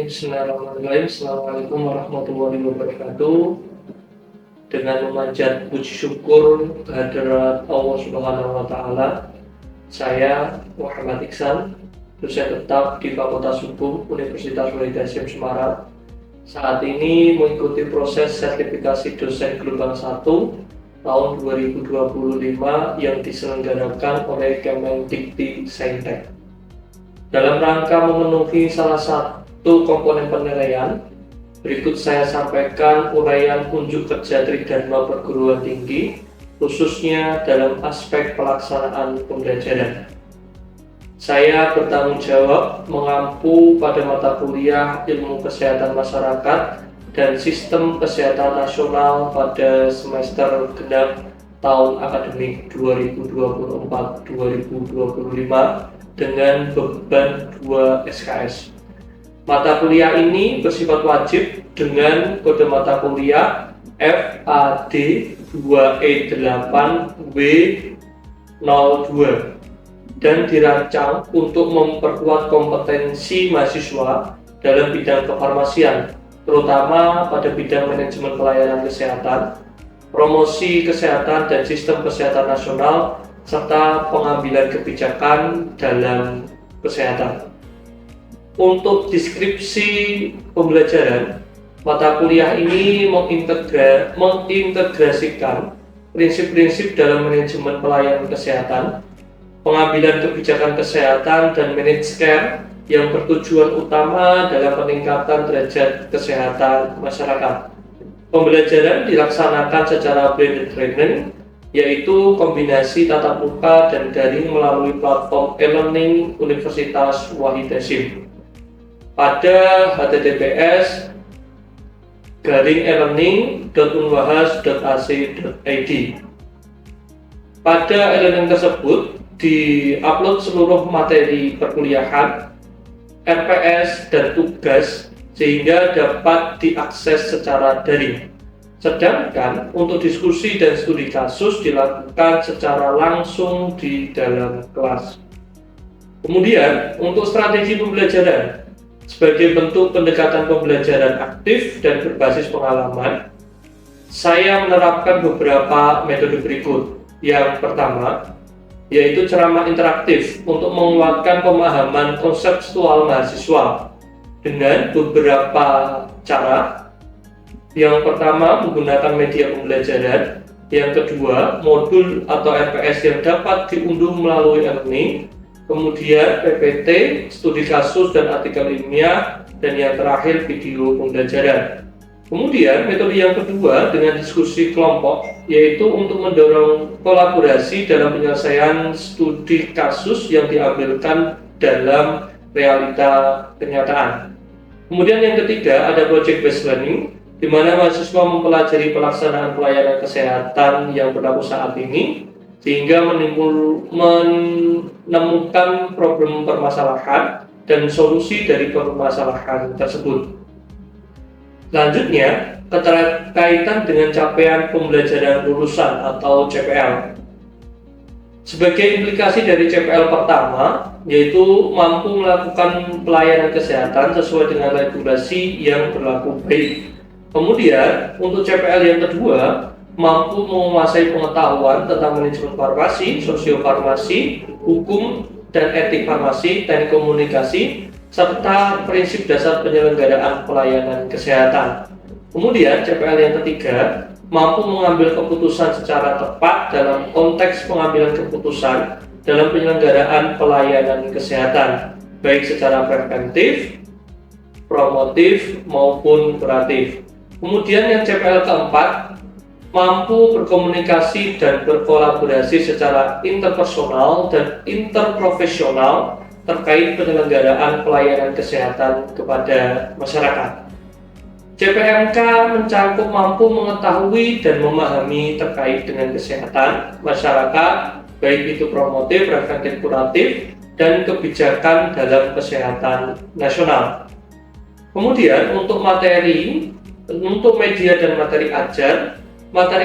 Bismillahirrahmanirrahim. Assalamualaikum warahmatullahi wabarakatuh. Dengan memanjat puji syukur kehadirat Allah Subhanahu wa Ta'ala, saya Muhammad Iksan, dosen tetap di Fakultas Hukum Universitas Wahid Hasyim Semarang. Saat ini mengikuti proses sertifikasi dosen gelombang 1 tahun 2025 yang diselenggarakan oleh Kemendikti Saintek. Dalam rangka memenuhi salah satu komponen penilaian, berikut saya sampaikan uraian kunjuk kerja Tridharma Perguruan Tinggi, khususnya dalam aspek pelaksanaan pembelajaran. Saya bertanggung jawab mengampu pada mata kuliah Ilmu Kesehatan Masyarakat dan Sistem Kesehatan Nasional pada semester genap tahun akademik 2024-2025 dengan beban 2 SKS. Mata kuliah ini bersifat wajib dengan kode mata kuliah FAD 2E8W02 dan dirancang untuk memperkuat kompetensi mahasiswa dalam bidang kefarmasian, terutama pada bidang manajemen pelayanan kesehatan, promosi kesehatan dan sistem kesehatan nasional, serta pengambilan kebijakan dalam kesehatan. Untuk deskripsi pembelajaran, mata kuliah ini mengintegrasikan prinsip-prinsip dalam manajemen pelayanan kesehatan, pengambilan kebijakan kesehatan, dan managed care yang bertujuan utama dalam peningkatan derajat kesehatan masyarakat. Pembelajaran dilaksanakan secara blended learning, yaitu kombinasi tatap muka dan daring melalui platform e-learning Universitas Wahid Hasyim pada https://e-learning.unwahas.ac.id. Pada e-learning tersebut di-upload seluruh materi perkuliahan, RPS, dan tugas sehingga dapat diakses secara daring. Sedangkan untuk diskusi dan studi kasus dilakukan secara langsung di dalam kelas. Kemudian untuk strategi pembelajaran, sebagai bentuk pendekatan pembelajaran aktif dan berbasis pengalaman, saya menerapkan beberapa metode berikut. Yang pertama, yaitu ceramah interaktif untuk menguatkan pemahaman konseptual mahasiswa dengan beberapa cara. Yang pertama, menggunakan media pembelajaran. Yang kedua, modul atau RPS yang dapat diunduh melalui e-learning. Kemudian PPT, studi kasus dan artikel ilmiah. Dan yang terakhir, video pembelajaran. Kemudian metode yang kedua dengan diskusi kelompok, yaitu untuk mendorong kolaborasi dalam penyelesaian studi kasus yang diambilkan dalam realita kenyataan. Kemudian yang ketiga, ada project based learning, di mana mahasiswa mempelajari pelaksanaan pelayanan kesehatan yang berlaku saat ini, sehingga menemukan problem permasalahan dan solusi dari permasalahan tersebut. Selanjutnya, keterkaitan dengan capaian pembelajaran lulusan atau CPL. Sebagai implikasi dari CPL pertama, yaitu mampu melakukan pelayanan kesehatan sesuai dengan regulasi yang berlaku baik. Kemudian, untuk CPL yang kedua, mampu menguasai pengetahuan tentang manajemen farmasi, sosiofarmasi, hukum dan etik farmasi, teknik komunikasi, serta prinsip dasar penyelenggaraan pelayanan kesehatan. Kemudian, CPL yang ketiga, mampu mengambil keputusan secara tepat dalam konteks pengambilan keputusan dalam penyelenggaraan pelayanan kesehatan, baik secara preventif, promotif, maupun kuratif. Kemudian yang CPL keempat, mampu berkomunikasi dan berkolaborasi secara interpersonal dan interprofesional terkait penyelenggaraan pelayanan kesehatan kepada masyarakat. CPMK mencakup mampu mengetahui dan memahami terkait dengan kesehatan masyarakat, baik itu promotif, preventif, kuratif, dan kebijakan dalam kesehatan nasional. Kemudian untuk materi, untuk media dan materi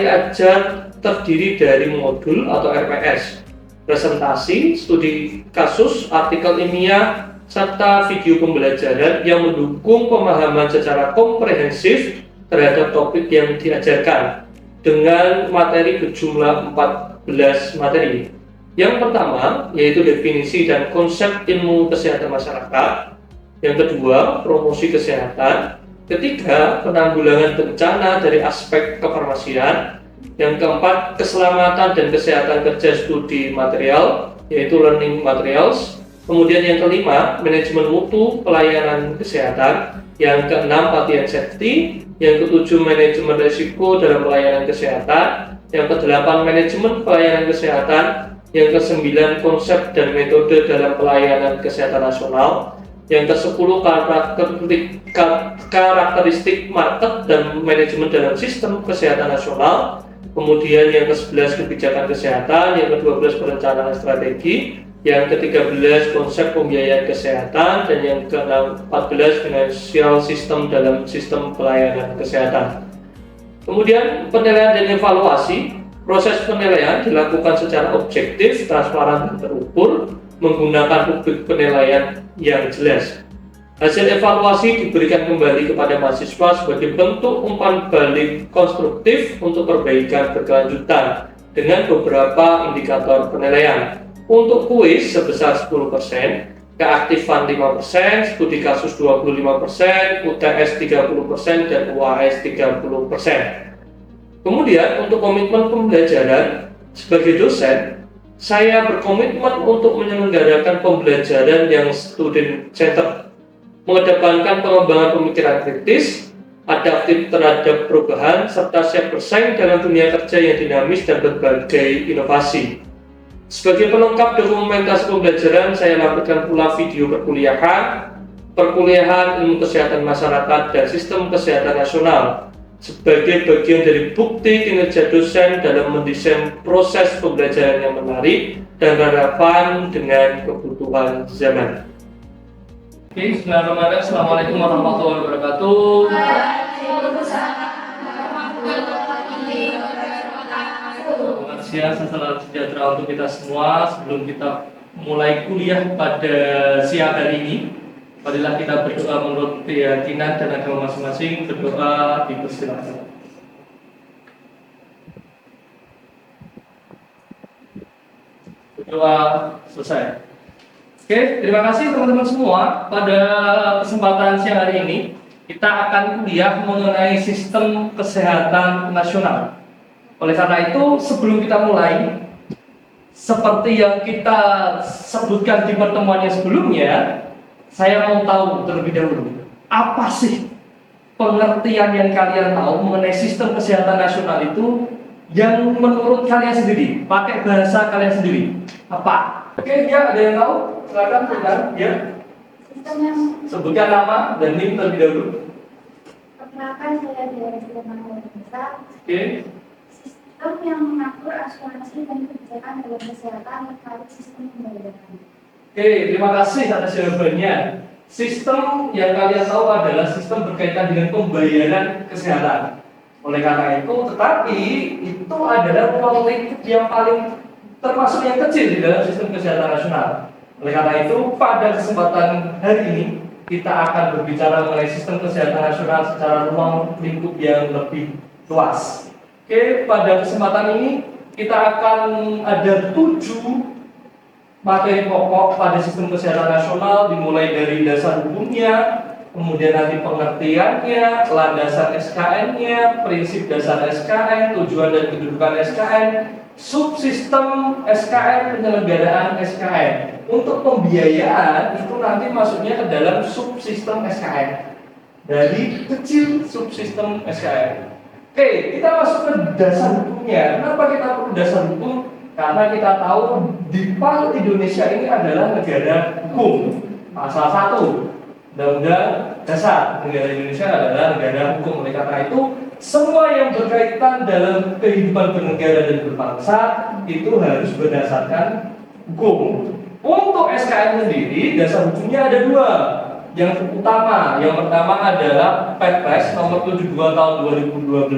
ajar terdiri dari modul atau RPS, presentasi, studi kasus, artikel ilmiah, serta video pembelajaran yang mendukung pemahaman secara komprehensif terhadap topik yang diajarkan dengan materi berjumlah 14 materi. Yang pertama yaitu definisi dan konsep ilmu kesehatan masyarakat. Yang kedua, promosi kesehatan. Ketiga, penanggulangan bencana dari aspek kefarmasian. Yang keempat, keselamatan dan kesehatan kerja studi material, yaitu learning materials. Kemudian yang kelima, manajemen mutu pelayanan kesehatan. Yang keenam, pelatihan safety. Yang ketujuh, manajemen risiko dalam pelayanan kesehatan. Yang kedelapan, manajemen pelayanan kesehatan. Yang kesembilan, konsep dan metode dalam pelayanan kesehatan nasional. Yang kesepuluh, karakteristik market dan manajemen dalam sistem kesehatan nasional. Kemudian yang ke-11 kebijakan kesehatan, yang ke-12 perencanaan strategi, yang ke-13 konsep pembiayaan kesehatan, dan yang ke-14 financial system dalam sistem pelayanan kesehatan. Kemudian penilaian dan evaluasi. Proses penilaian dilakukan secara objektif, transparan, dan terukur menggunakan rubrik penilaian yang jelas. Hasil evaluasi diberikan kembali kepada mahasiswa sebagai bentuk umpan balik konstruktif untuk perbaikan berkelanjutan dengan beberapa indikator penilaian. Untuk kuis sebesar 10%, keaktifan 5%, studi kasus 25%, UTS 30%, dan UAS 30%. Kemudian untuk komitmen pembelajaran, sebagai dosen, saya berkomitmen untuk menyelenggarakan pembelajaran yang student centered, mengedepankan pengembangan pemikiran kritis, adaptif terhadap perubahan, serta siap bersaing dalam dunia kerja yang dinamis dan berbagai inovasi. Sebagai pelengkap dokumentasi pembelajaran, saya lampirkan pula video perkuliahan ilmu kesehatan masyarakat dan sistem kesehatan nasional sebagai bagian dari bukti kinerja dosen dalam mendesain proses pembelajaran yang menarik dan relevan dengan kebutuhan zaman. Oke, bismillahirrahmanirrahim. Assalamualaikum warahmatullahi wabarakatuh. Selamat siang, salam sejahtera untuk kita semua. Sebelum kita mulai kuliah pada siang hari ini, marilah kita berdoa menurut keyakinan dan agama masing-masing. Berdoa dipersilakan. Berdoa selesai. Oke, terima kasih teman-teman semua. Pada kesempatan siang hari ini, kita akan kuliah mengenai sistem kesehatan nasional. Oleh karena itu, sebelum kita mulai, seperti yang kita sebutkan di pertemuan yang sebelumnya, saya mau tahu terlebih dahulu, apa sih pengertian yang kalian tahu mengenai sistem kesehatan nasional itu yang menurut kalian sendiri, pakai bahasa kalian sendiri, apa? Oke, ya, ada yang tahu? Silakan, ya. Sistem yang Sebutkan nama dan NIM terlebih dahulu. perkenalkan saya dari Sulaiman Desa. Oke. Sistem yang mengatur asuransi dan kebijakan dalam kesehatan terkait sistem pembayaran. Oke, terima kasih atas jawabannya. Sistem yang kalian tahu adalah sistem berkaitan dengan pembayaran kesehatan. Oleh karena itu, tetapi itu adalah ruang lingkup yang paling termasuk yang kecil di dalam sistem kesehatan nasional. Oleh karena itu, pada kesempatan hari ini kita akan berbicara mengenai sistem kesehatan nasional secara ruang lingkup yang lebih luas. Oke, pada kesempatan ini kita akan ada 7 materi pokok pada sistem kesehatan nasional, dimulai dari dasar hukumnya, kemudian nanti pengertiannya, landasan SKN-nya, prinsip dasar SKN, tujuan dan kedudukan SKN, subsistem SKN, penyelenggaraan SKN. Untuk pembiayaan itu nanti masuknya ke dalam subsistem SKN. Dari kecil subsistem SKN. Oke, kita masuk ke dasar hukumnya. Kenapa kita perlu dasar hukum? Karena kita tahu di Indonesia ini adalah negara hukum. Pasal 1 Undang-Undang Dasar negara Indonesia adalah negara hukum. Oleh karena itu, semua yang berkaitan dalam kehidupan bernegara dan berbangsa itu harus berdasarkan hukum. Untuk SKN sendiri, dasar hukumnya ada 2. Yang utama, yang pertama adalah Perpres nomor 72 tahun 2012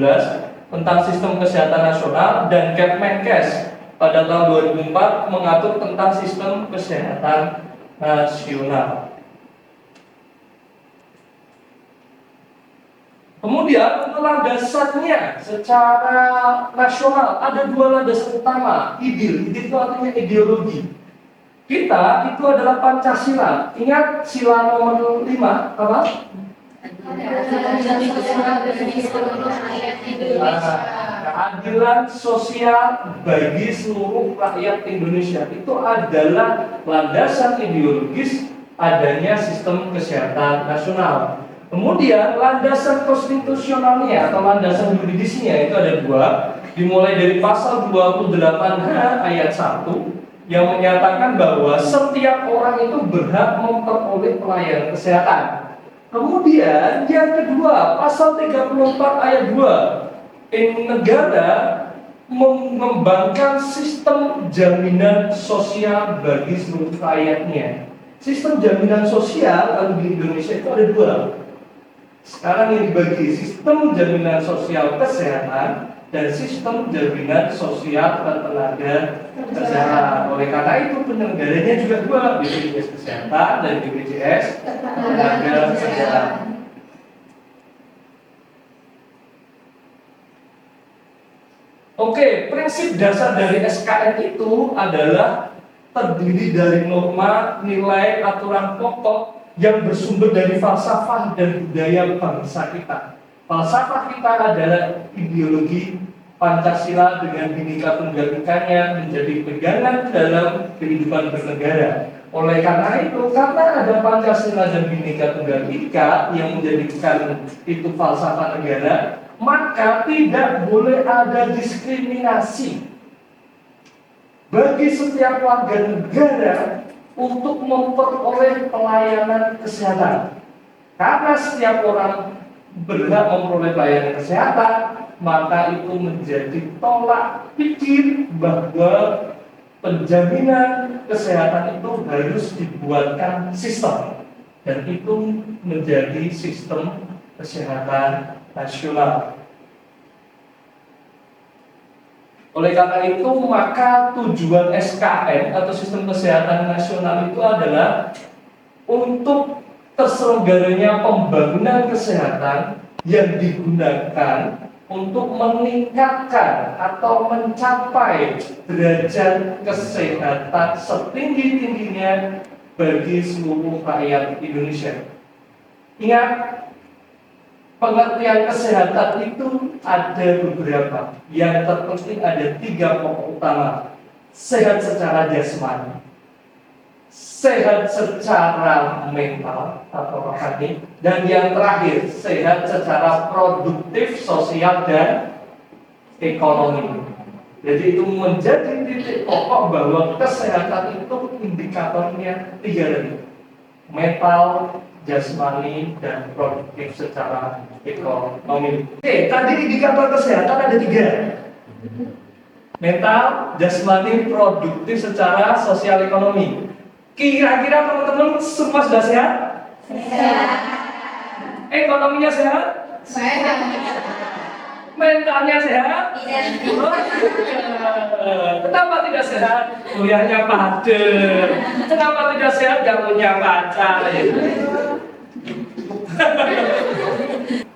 tentang sistem kesehatan nasional, dan Kepmenkes pada tahun 2004 mengatur tentang sistem kesehatan nasional. Kemudian landasannya secara nasional ada dua landasan utama. Idil itu artinya ideologi. Kita itu adalah Pancasila. Ingat sila nomor 5 apa? Keadilan sosial bagi seluruh rakyat Indonesia itu adalah landasan ideologis adanya sistem kesehatan nasional. Kemudian landasan konstitusionalnya atau landasan yuridisnya itu ada dua, dimulai dari pasal 28H ayat 1 yang menyatakan bahwa setiap orang itu berhak memperoleh pelayanan kesehatan. Kemudian yang kedua, pasal 34 ayat 2, negara mengembangkan sistem jaminan sosial bagi seluruh rakyatnya. Sistem jaminan sosial di Indonesia itu ada dua. Sekarang ini dibagi sistem jaminan sosial kesehatan dan sistem jaminan sosial tenaga kesehatan. Oleh karena itu penyelenggaranya juga dua, BPJS Kesehatan dan BPJS Tenaga Kesehatan. Oke, prinsip dasar dari SKN itu adalah terdiri dari norma, nilai, aturan pokok yang bersumber dari falsafah dan budaya bangsa kita. Falsafah kita adalah ideologi Pancasila dengan Bhinneka Tunggal Ikanya menjadi pegangan dalam kehidupan bernegara. Oleh karena itu, karena ada Pancasila dan Bhinneka Tunggal Ika yang menjadikan itu falsafah negara, maka tidak boleh ada diskriminasi bagi setiap warga negara untuk memperoleh pelayanan kesehatan. Karena setiap orang berhak memperoleh pelayanan kesehatan, maka itu menjadi tolak pikir bahwa penjaminan kesehatan itu harus dibuatkan sistem, dan itu menjadi sistem kesehatan nasional. Oleh karena itu, maka tujuan SKN atau sistem kesehatan nasional itu adalah untuk terselenggaranya pembangunan kesehatan yang digunakan untuk meningkatkan atau mencapai derajat kesehatan setinggi-tingginya bagi seluruh rakyat Indonesia. Ingat, pengertian kesehatan itu ada beberapa. Yang terpenting ada 3 pokok utama. Sehat secara jasmani, sehat secara mental atau rohani, dan yang terakhir sehat secara produktif, sosial, dan ekonomi. Jadi itu menjadi titik pokok bahwa kesehatan itu indikatornya 3 tadi: mental, jasmani, dan produktif secara ekonomi. Oke, tadi indikator kesehatan ada 3: mental, jasmani, produktif secara sosial ekonomi. Kira-kira teman-teman semua sudah sehat? Sehat. Ekonominya sehat? Sehat. Mentalnya sehat? Iya. Kenapa tidak sehat? Kuliahnya padat. Kenapa tidak sehat? Gak punya pacar.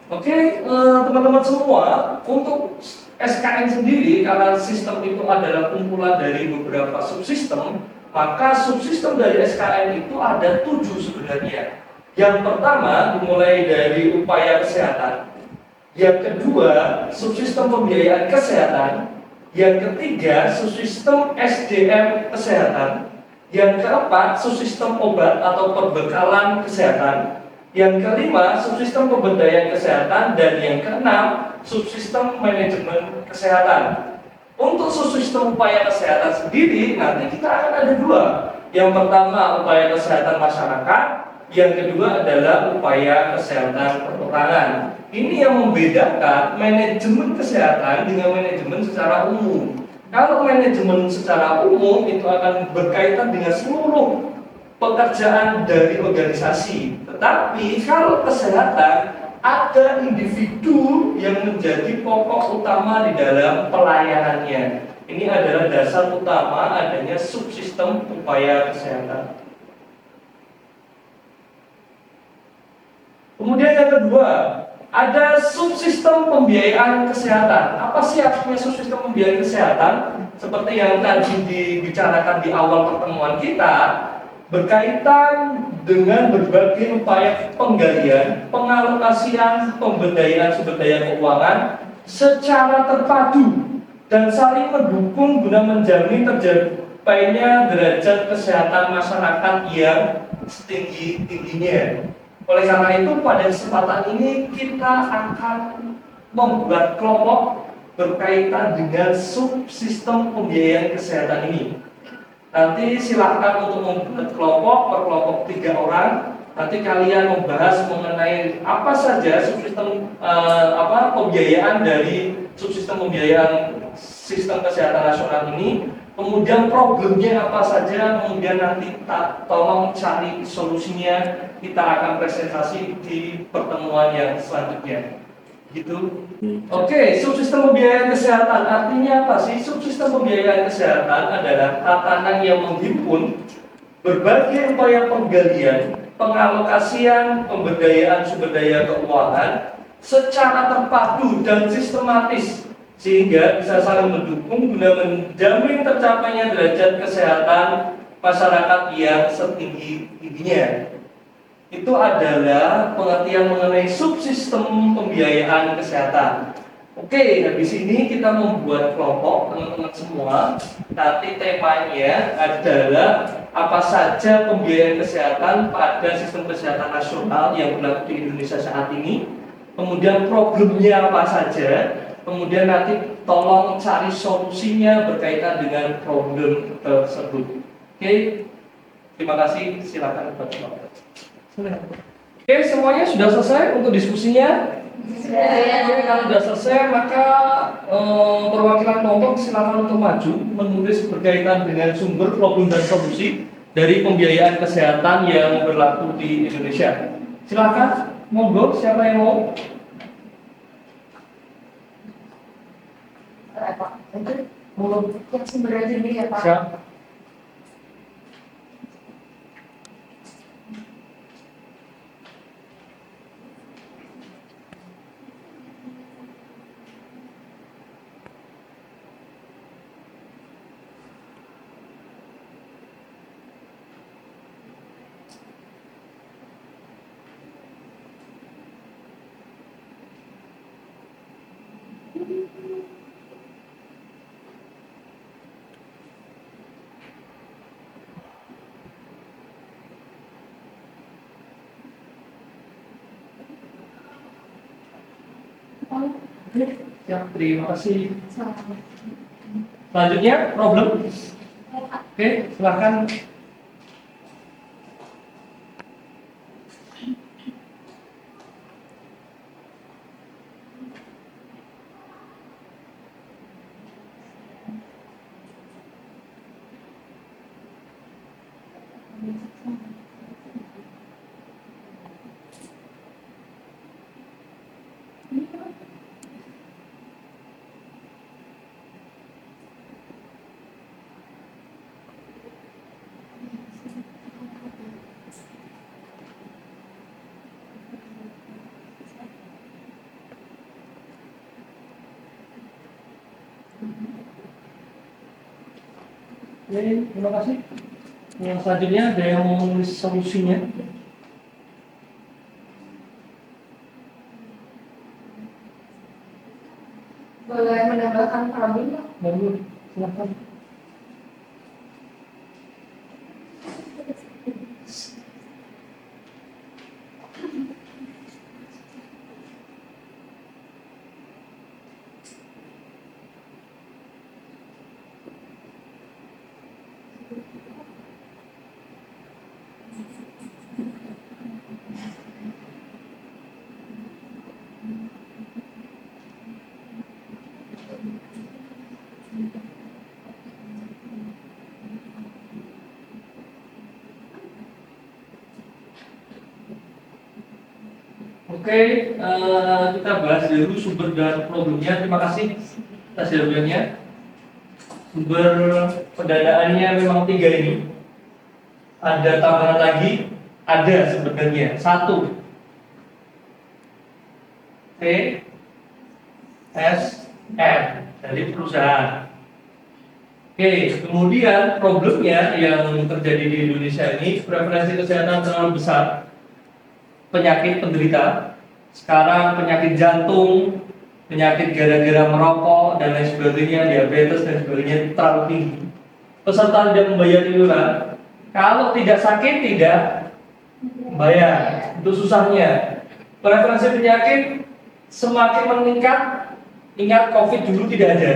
Oke, teman-teman semua, untuk SKN sendiri, karena sistem itu adalah kumpulan dari beberapa subsistem, maka subsistem dari SKN itu ada 7 sebenarnya. Yang pertama dimulai dari upaya kesehatan. Yang kedua, subsistem pembiayaan kesehatan. Yang ketiga, subsistem SDM kesehatan. Yang keempat, subsistem obat atau perbekalan kesehatan. Yang kelima, subsistem pemberdayaan kesehatan. Dan yang keenam, subsistem manajemen kesehatan. Untuk subsistem upaya kesehatan sendiri, nanti kita akan ada 2. Yang pertama, upaya kesehatan masyarakat. Yang kedua adalah upaya kesehatan perorangan. Ini yang membedakan manajemen kesehatan dengan manajemen secara umum. Kalau manajemen secara umum itu akan berkaitan dengan seluruh pekerjaan dari organisasi. Tetapi kalau kesehatan, ada individu yang menjadi pokok utama di dalam pelayanannya. Ini adalah dasar utama adanya subsistem upaya kesehatan. Kemudian yang kedua, Ada subsistem pembiayaan kesehatan. Apa sih artinya subsistem pembiayaan kesehatan? Seperti yang tadi dibicarakan di awal pertemuan kita, berkaitan dengan berbagai upaya penggalian, pengalokasian, pemberdayaan sumber daya keuangan secara terpadu dan saling mendukung guna menjamin tercapainya derajat kesehatan masyarakat yang setinggi-tingginya. Oleh karena itu, pada kesempatan ini kita akan membuat kelompok berkaitan dengan subsistem pembiayaan kesehatan ini. Nanti silakan untuk membuat kelompok per kelompok 3 orang. Nanti kalian membahas mengenai apa saja subsistem pembiayaan dari subsistem pembiayaan sistem kesehatan nasional ini. Kemudian problemnya apa saja, kemudian nanti kita tolong cari solusinya. Kita akan presentasi di pertemuan yang selanjutnya. Gitu. Oke, subsistem pembiayaan kesehatan artinya apa sih? Subsistem pembiayaan kesehatan adalah tatanan yang menghimpun berbagai upaya penggalian, pengalokasian, pemberdayaan sumber daya keuangan secara terpadu dan sistematis sehingga bisa saling mendukung guna menjamin tercapainya derajat kesehatan masyarakat yang setinggi-tingginya. Itu adalah pengertian mengenai subsistem pembiayaan kesehatan. Oke, habis ini kita membuat kelompok teman-teman semua. Nanti temanya adalah apa saja pembiayaan kesehatan pada sistem kesehatan nasional yang berlaku di Indonesia saat ini. Kemudian problemnya apa saja. Kemudian nanti tolong cari solusinya berkaitan dengan problem tersebut. Oke, terima kasih. Silakan Bapak. Oke, semuanya sudah selesai untuk diskusinya? Oke, kalau sudah selesai maka perwakilan kelompok silakan untuk maju menulis berkaitan dengan sumber, problem dan solusi dari pembiayaan kesehatan yang berlaku di Indonesia. Silakan, monggo siapa yang mau? Belum yang sumbernya sendiri ya Pak. Siap. Ya, terima kasih. Selanjutnya, problem. Oke, silakan. Oke, terima kasih. Yang selanjutnya ada yang mau menulis solusinya? Boleh menambahkan problem? Monggo, silakan. Oke, kita bahas dulu sumber dan problemnya. Terima kasih atas jawabannya. Sumber pendanaannya memang 3 ini. Ada tambahan lagi? Ada sebenarnya. 1. PSN dari perusahaan. Oke, kemudian problemnya yang terjadi di Indonesia ini preferensi kesehatan terlalu besar. Penyakit penderita, sekarang penyakit jantung, penyakit gara-gara merokok dan lain sebagainya, diabetes dan sebagainya terlalu tinggi. Peserta tidak membayar iuran. Kalau tidak sakit tidak bayar. Itu susahnya. Preferensi penyakit semakin meningkat. Ingat COVID dulu tidak ada.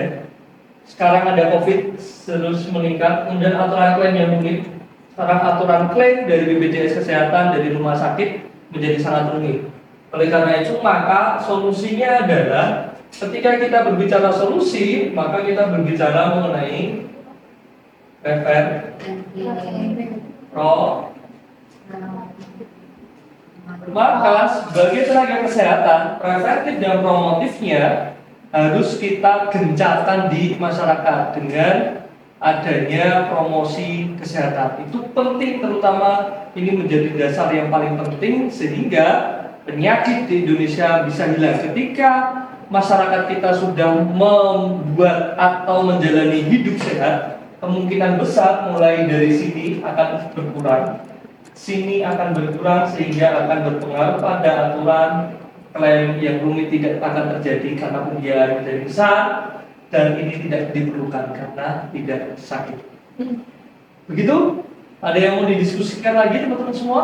Sekarang ada COVID terus meningkat. Kemudian aturan klaim yang rumit. Sekarang aturan klaim dari BPJS Kesehatan dari rumah sakit menjadi sangat rumit. Oleh karena itu maka solusinya adalah ketika kita berbicara solusi, maka kita berbicara mengenai maka sebagai tenaga kesehatan, preventif dan promotifnya harus kita gencarkan di masyarakat dengan adanya promosi kesehatan. Itu penting, terutama ini menjadi dasar yang paling penting sehingga penyakit di Indonesia bisa hilang. Ketika masyarakat kita sudah membuat atau menjalani hidup sehat, kemungkinan besar mulai dari sini akan berkurang. Sini akan berkurang sehingga akan berpengaruh pada aturan klaim yang rumit tidak akan terjadi karena pembiayaan menjadi besar dan ini tidak diperlukan karena tidak sakit. Begitu? Ada yang mau didiskusikan lagi teman-teman semua?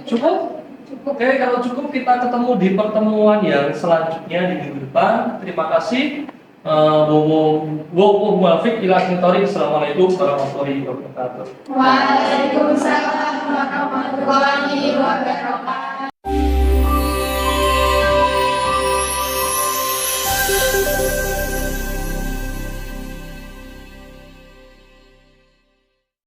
Cukup? Oke, kalau cukup kita ketemu di pertemuan yang selanjutnya di minggu depan. Terima kasih. Assalamualaikum warahmatullahi wabarakatuh. Waalaikumsalam warahmatullahi wabarakatuh.